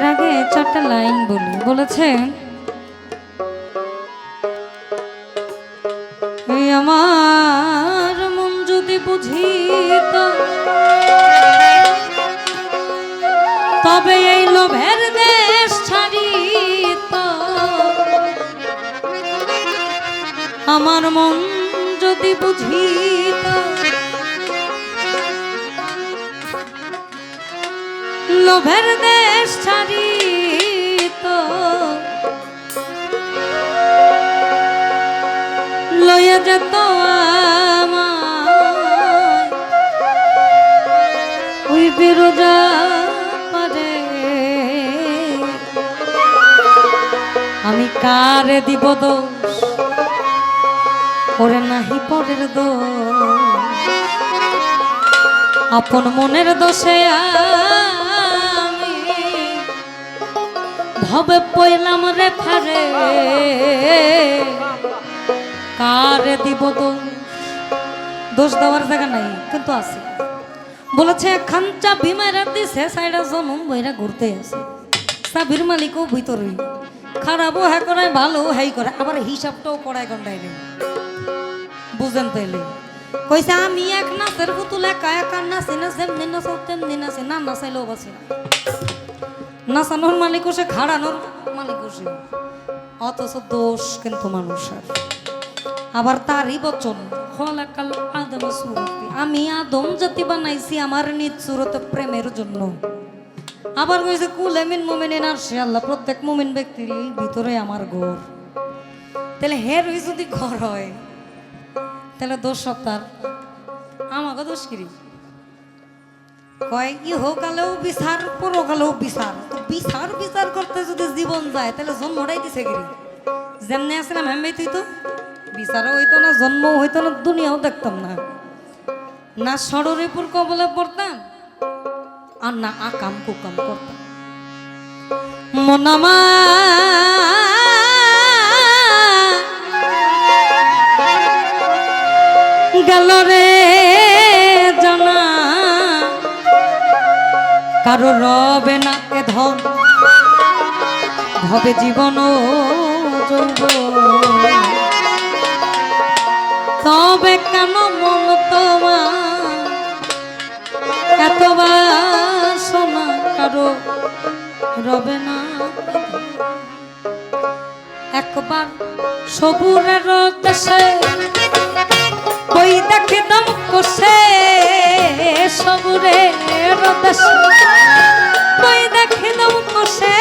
এর আগে চারটা লাইন বলেছে এই আমার মন যদি বুঝিত তবে এই লোভের দেশ ছাড়িত আমার মন যদি বুঝিত লোভের দেশ ছাড়িত লইয়া যেত আমায় ওই বিরোজা পারে আমি কারে দিব দোষ ওরে নাহি পরের দোষ আপন মনের দোষে আমি ভবে পইলাম রে ফারে কারে দিব দোষ দেওয়ার জায়গা নাই কিন্তু আছে বলেছে খাঞ্চা বিমারা দিছে সাইডা জনম বইরা ঘুরতে আছে সাবির মালিকও ভিতরে খারাপও হ্যাঁ করায় ভালো হ্যাঁ করে আবার হিসাবটাও করায় গন্ডায় নেই বুঝেন তাইলে কইছে আমি এক নাচের পুতুল একা একা নাচি না যেমনি নাচাও তেমনি নাচি না নাচাইলেও বাসি না নাচানোর মালিক সে ঘাড়ানোর মালিক সে অথচ দোষ কিন্তু মানুষের আবার তারই বচন খলাকাল আদম সুরতি আমি আদম জাতি বানাইছি আমার নিজ সুরত প্রেমের জন্য আবার কইছে কুল মিন মুমিনিন আরশে আল্লাহ প্রত্যেক মুমিন ব্যক্তির ভিতরে আমার ঘর তাহলে হের ওই যদি ঘর হয় তাহলে দোষ সব তার আমাকে দোষ করি কয় ইহকালেও বিচার পরকালেও বিচার তো বিচার বিচার করতে যদি জীবন যায় তাহলে জন্মটাই দিছে গিরি যেমনি আসলাম হেমে তুই তো বিচারও হইতো না জন্ম হইতো না দুনিয়াও দেখতাম না না ষড়রিপুর কবলে পড়তাম আর না আকাম কুকাম করতাম মনামা গেল রে জানা কারো রবে না এ ধন হবে জীবন তবে কেন মন তোমার এত বাসনা কারো রবে না একবার সবুরের দেশে ওই দেখে দম কষে সবুরের দেশে ওই দেখে দম কষে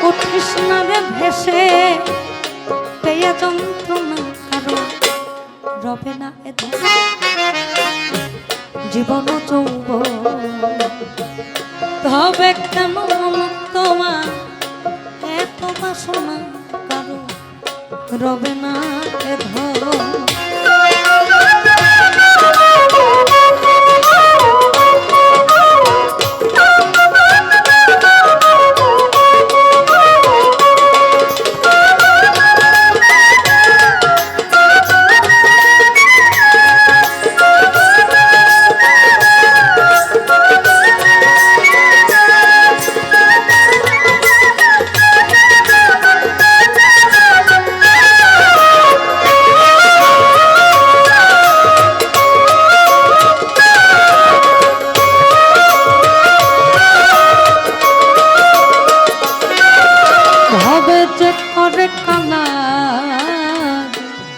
উঠিস না রে ভেসে পেয়ে যন্ত্রণা কারো রবে না এ জীবন চৌব তবে কেন তোমার এত বাসনা কারো রবে না এ ধর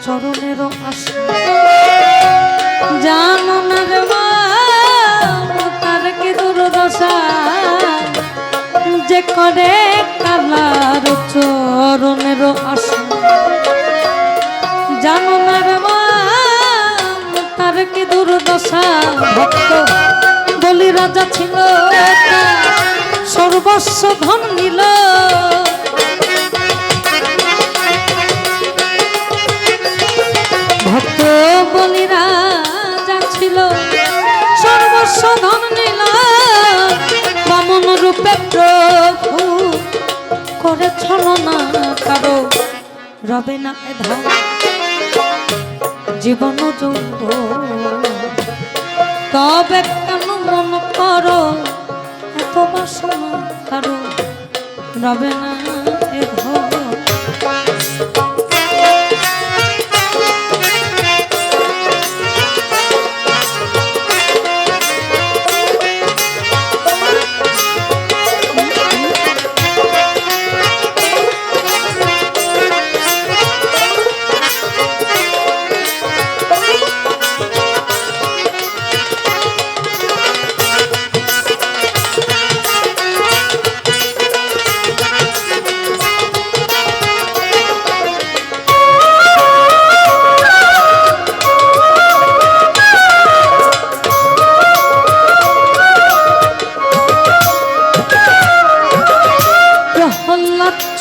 চরণের আশা জানো না রে তার কি দুর্দশা যে করে কালার চরণের আশা জানো না রে তার কি দুর্দশা ভক্ত বলি রাজা ছিল সর্বস্ব ধন নিল ভক্ত বলি রাজা ছিল সর্বস্ব ধন নিল বামন রূপে প্রভু করে ছলনা কারো রবে না এ ধন জীবন যৌব তবে কেন মন করো এত বাসনা কারো রবে না এ ধন।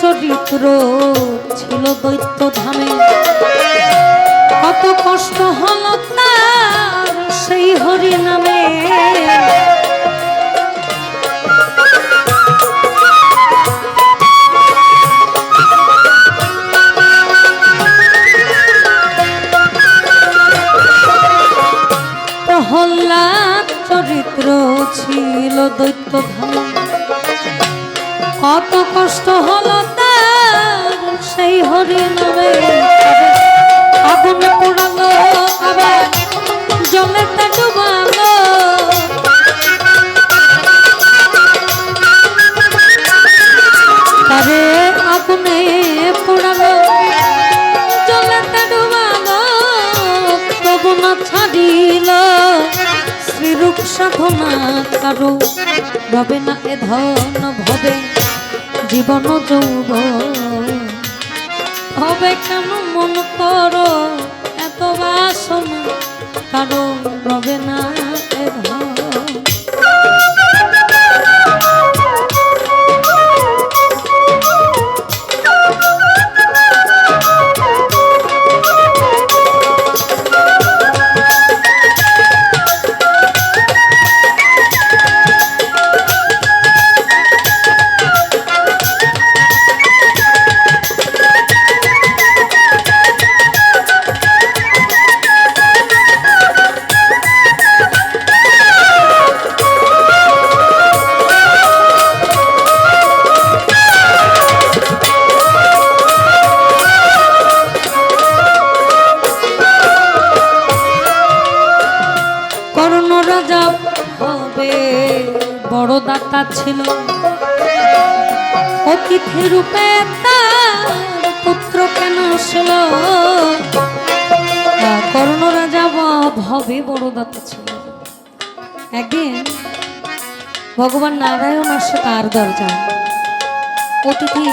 চরিত্র ছিল দৈত্য ধামে, কত কষ্ট হল তার সেই হরি নামে। প্রহ্লাদ চরিত্র ছিল দৈত্য ধামে, কত কষ্ট হলো তার সেই হরি নামে। আগুনে পোড়ালো আবার জলেতে ডুবালো, তারে আগুনে পোড়ালো জলেতে ডুবালো, তবু না ছাড়িল শ্রীরূপ সাধনা কারো রবে না এ ধন ভবে জীবন যৌবন। হবে কেন মন করো এত বাসনা কারো রবে না এ ধন। বড় দাতা ছিল অতিথি রূপে তার পুত্র কেন ছিল। কর্ণ রাজা ভবে বড় দাতা ছিল। একদিন ভগবান নারায়ণ আসে তার দরজায় অতিথি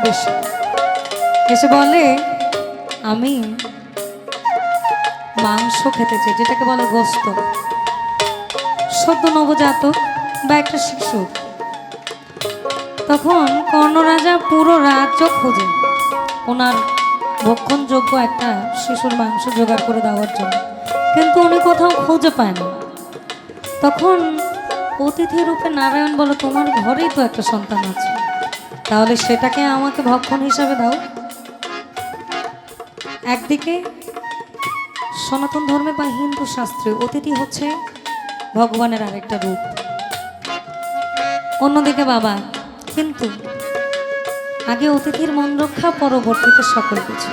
বেশি, এসে বলে আমি মাংস খেতে চাই, যেটাকে বলে গোস্ত। সদ্য নবজাতক বা একটা শিশু। তখন কর্ণরাজা পুরো রাজ্য খোঁজে ওনার ভক্ষণযোগ্য একটা শিশুর মাংস জোগাড় করে দেওয়ার জন্য, কিন্তু উনি কোথাও খুঁজে পায় না। তখন অতিথি রূপে নারায়ণ বলে তোমার ঘরেই তো একটা সন্তান আছে, তাহলে সেটাকে আমাকে ভক্ষণ হিসাবে দাও। একদিকে সনাতন ধর্মে বা হিন্দু শাস্ত্রে অতিথি হচ্ছে ভগবানের আরেকটা রূপ, অন্যদিকে বাবা। কিন্তু আগে অতিথির মন রক্ষা, পরবর্তীতে সকল কিছু।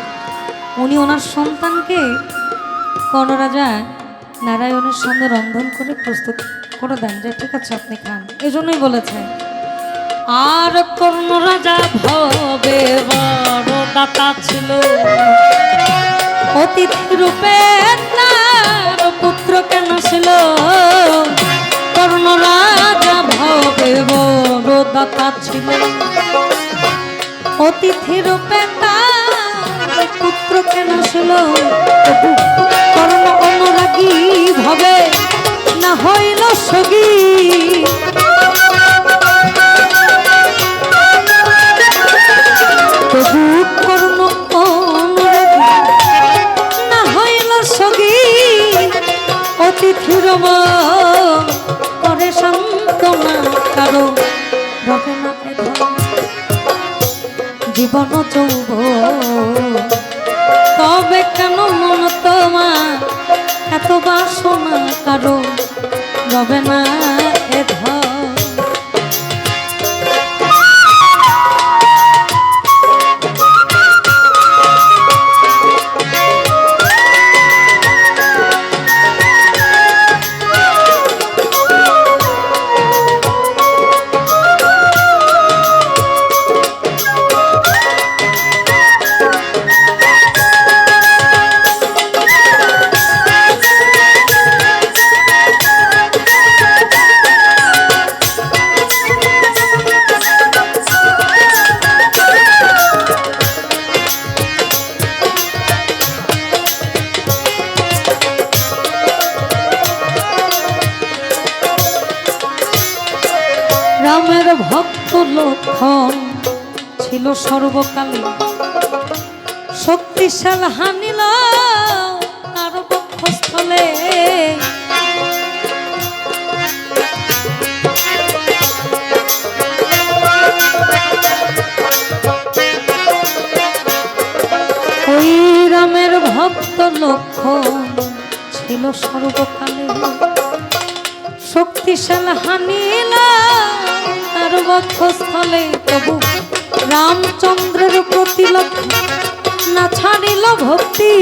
উনি ওনার সন্তানকে কর্ণরাজা নারায়ণের সঙ্গে রন্ধন করে প্রস্তুত করে দেন যে ঠিক আছে আপনি খান। এজন্যই বলেছে আর কর্ণরাজা ভবে বড় দাতা ছিল, অতিথি রূপে তার পুত্র কেন ছিল। কর্ণরাজা ভবে বড় দাতা ছিল, অতিথি রূপে তার পুত্র কেন ছিল। কর্ণ অনুরাগী ভবে না হইল সগী, তবু কর্ণ অনুরাগী না হইল সগী। অতিথির করে সান্ত্বনা কারো রবে না এ ধন জীবন যৌবন। তবে কেন মন তোমার এত বাসনা কারো রবে না এ ধন। রামের ভক্ত লক্ষণ ছিল সর্বকালে, শক্তিশাল হানিল তার বক্ষস্থলে। ওই রামের ভক্ত লক্ষণ ছিল সর্বকালে, শক্তিশাল হানিল তার বক্ষস্থলে। তবু রামচন্দ্রের প্রতি লক্ষ্য না ছাড়িল ভক্তি,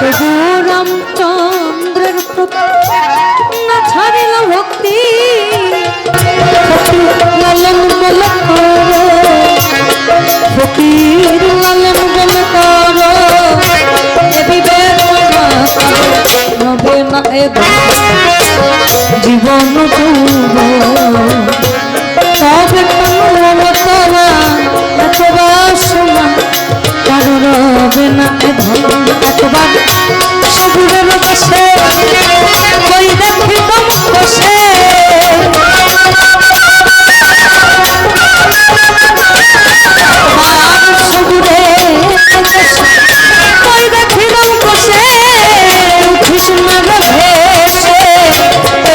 তবু রামচন্দ্রের প্রতি না ছাড়িল ভক্তি। লালন বল করো, ফকির লালন বল করো, রবে না এ জীবন যৌব, তবে কোনো তোরা এত বাসনা কারো রবে না এ ধন। একবার সবুরের বসে ওই দেখি দম বসে, সবুরে ওই দেখি দম বসে, কৃষ্ণের ভেসে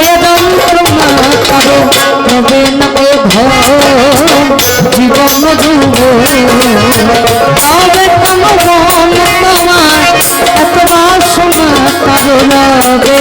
এরম তোমা কারো রবে না এ ধন জীবন যৌব, তবে কোনো মন তোমার এত বাসনা কারো রবে